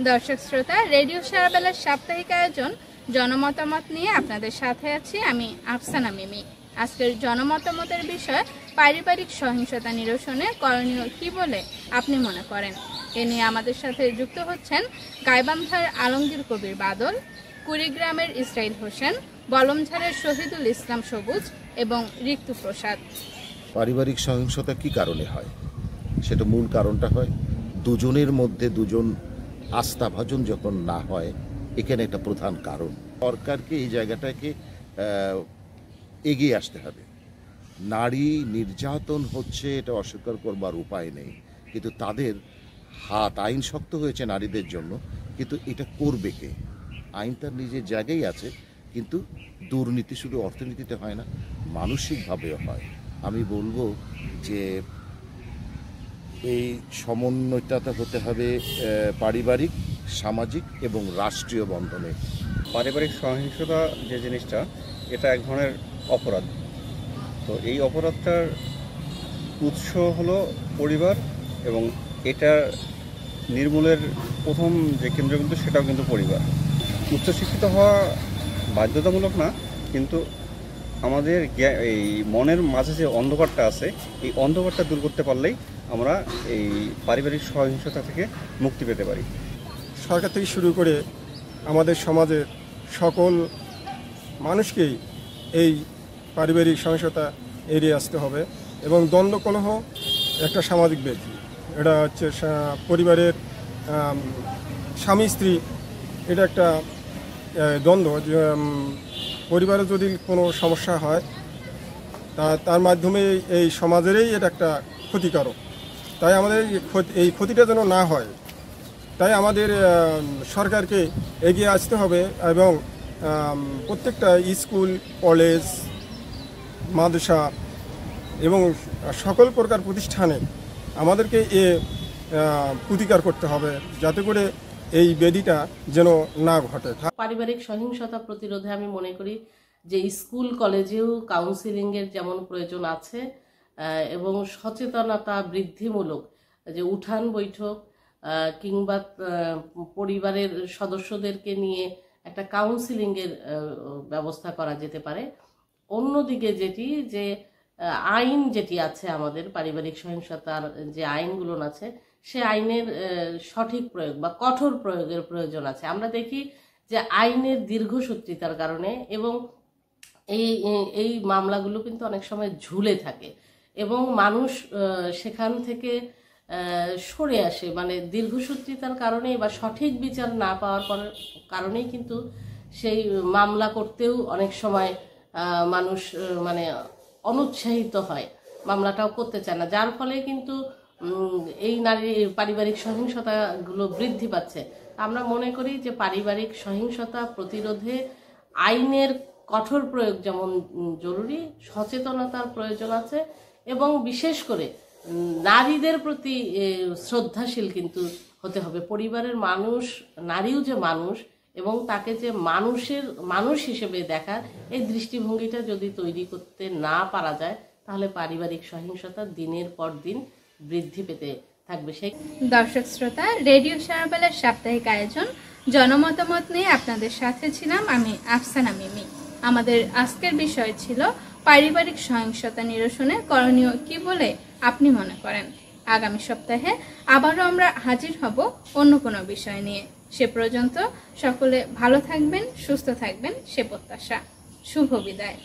দর্শক শ্রোতা, রেডিও সারাবেলার সাপ্তাহিক আয়োজন জনমতামত নিয়ে আপনাদের সাথে আছি আমি আফসানা মিমি। আজকের জনমতামতের বিষয় পারিবারিক সহিংসতা নিরসনে করণীয় কি বলে আপনি মনে করেন। এ নিয়ে আমাদের সাথে যুক্ত হচ্ছেন গাইবান্ধার আলমগীর কবির বাদল, কুড়িগ্রামের ইসরাইল হোসেন, বলমঝাড়ের শহীদুল ইসলাম সবুজ এবং ঋতু প্রসাদ। পারিবারিক সহিংসতা কি কারণে হয়? সেটা মূল কারণটা হয় দুজনের মধ্যে দুজন আস্থাভাজন যখন না হয়, এখানে একটা প্রধান কারণ। সরকারকে এই জায়গাটাকে এগিয়ে আসতে হবে। নারী নির্যাতন হচ্ছে, এটা অস্বীকার করবার উপায় নেই, কিন্তু তাদের হাত, আইন শক্ত হয়েছে নারীদের জন্য, কিন্তু এটা করবে কে? আইন তার নিজের জায়গায় আছে, কিন্তু দুর্নীতি শুধু অর্থনীতিতে হয় না, মানসিকভাবেও হয়। আমি বলবো যে এই সমন্বয়টা হতে হবে পারিবারিক, সামাজিক এবং রাষ্ট্রীয় বন্ধনে। পারিবারিক সহিংসতা যে জিনিসটা, এটা এক ধরনের অপরাধ। তো এই অপরাধটার উৎস হলো পরিবার, এবং এটা নির্মূলের প্রথম যে কেন্দ্রবিন্দু সেটাও কিন্তু পরিবার। উচ্চশিক্ষিত হওয়া বাধ্যতামূলক না, কিন্তু আমাদের এই মনের মাঝে যে অন্ধকারটা আছে, এই অন্ধকারটা দূর করতে পারলেই আমরা এই পারিবারিক সহিংসতা থেকে মুক্তি পেতে পারি। সরকার থেকে শুরু করে আমাদের সমাজের সকল মানুষকেই এই পারিবারিক সহিংসতা এড়িয়ে আসতে হবে। এবং দ্বন্দ্ব কলহ একটা সামাজিক ব্যাধি। এটা হচ্ছে পরিবারের স্বামী স্ত্রী, এটা একটা দ্বন্দ্ব। পরিবারে যদি কোনো সমস্যা হয় তার মাধ্যমে এই সমাজেরই এটা একটা ক্ষতিকারক। তাই আমাদের এই ক্ষতিটা যেন না হয়, তাই আমাদের সরকারকে এগিয়ে আসতে হবে এবং প্রত্যেকটা স্কুল, কলেজ, মাদ্রাসা এবং সকল প্রকার প্রতিষ্ঠানে আমাদেরকে প্রতিকার করতে হবে, যাতে করে এই ব্যাধিটা যেন না ঘটে। পারিবারিক সহিংসতা প্রতিরোধে আমি মনে করি যে স্কুল কলেজেও কাউন্সিলিংয়ের যেমন প্রয়োজন আছে, এবং সচেতনতা বৃদ্ধিমূলক যে উঠান বৈঠক কিংবা পরিবারের সদস্যদেরকে নিয়ে একটা কাউন্সিলিংয়ের ব্যবস্থা করা যেতে পারে। অন্যদিকে যে আইন যেটি আছে, আমাদের পারিবারিক সহিংসতার যে আইনগুলো আছে, সে আইনের সঠিক প্রয়োগ বা কঠোর প্রয়োগের প্রয়োজন আছে। আমরা দেখি যে আইনের দীর্ঘসূত্রিতার কারণে এবং এই মামলাগুলো কিন্তু অনেক সময় ঝুলে থাকে এবং মানুষ সেখান থেকে সরে আসে, মানে দীর্ঘসূত্রিতার কারণে বা সঠিক বিচার না পাওয়ার কারণেই কিন্তু সেই মামলা করতেও অনেক সময় মানুষ মানে অনুৎসাহিত হয়, মামলাটাও করতে চায় না, যার ফলে কিন্তু এই পারিবারিক সহিংসতাগুলো বৃদ্ধি পাচ্ছে। আমরা মনে করি যে পারিবারিক সহিংসতা প্রতিরোধে আইনের কঠোর প্রয়োগ যেমন জরুরি, সচেতনতার প্রয়োজন আছে এবং বিশেষ করে নারীদের প্রতি শ্রদ্ধাশীল কিন্তু হতে হবে। পরিবারের মানুষ, নারীও যে মানুষ এবং তাকে যে মানুষ হিসেবে দেখা, এই দৃষ্টিভঙ্গিটা যদি তৈরি করতে না পারা যায়, তাহলে পারিবারিক সহিংসতা দিনের পর দিন বৃদ্ধি পেতে থাকবে। সেই দর্শক শ্রোতা, রেডিও সারাবেলার সাপ্তাহিক আয়োজন জনমতামত নিয়ে আপনাদের সাথে ছিলাম আমি আফসানা মিমি। আমাদের আজকের বিষয় ছিল পারিবারিক সহিংসতা নিরসনে করণীয় কি বলে আপনি মনে করেন। আগামী সপ্তাহে আবারও আমরা হাজির হব অন্য কোনো বিষয় নিয়ে। সে পর্যন্ত সকলে ভালো থাকবেন, সুস্থ থাকবেন, সে প্রত্যাশা। শুভ বিদায়।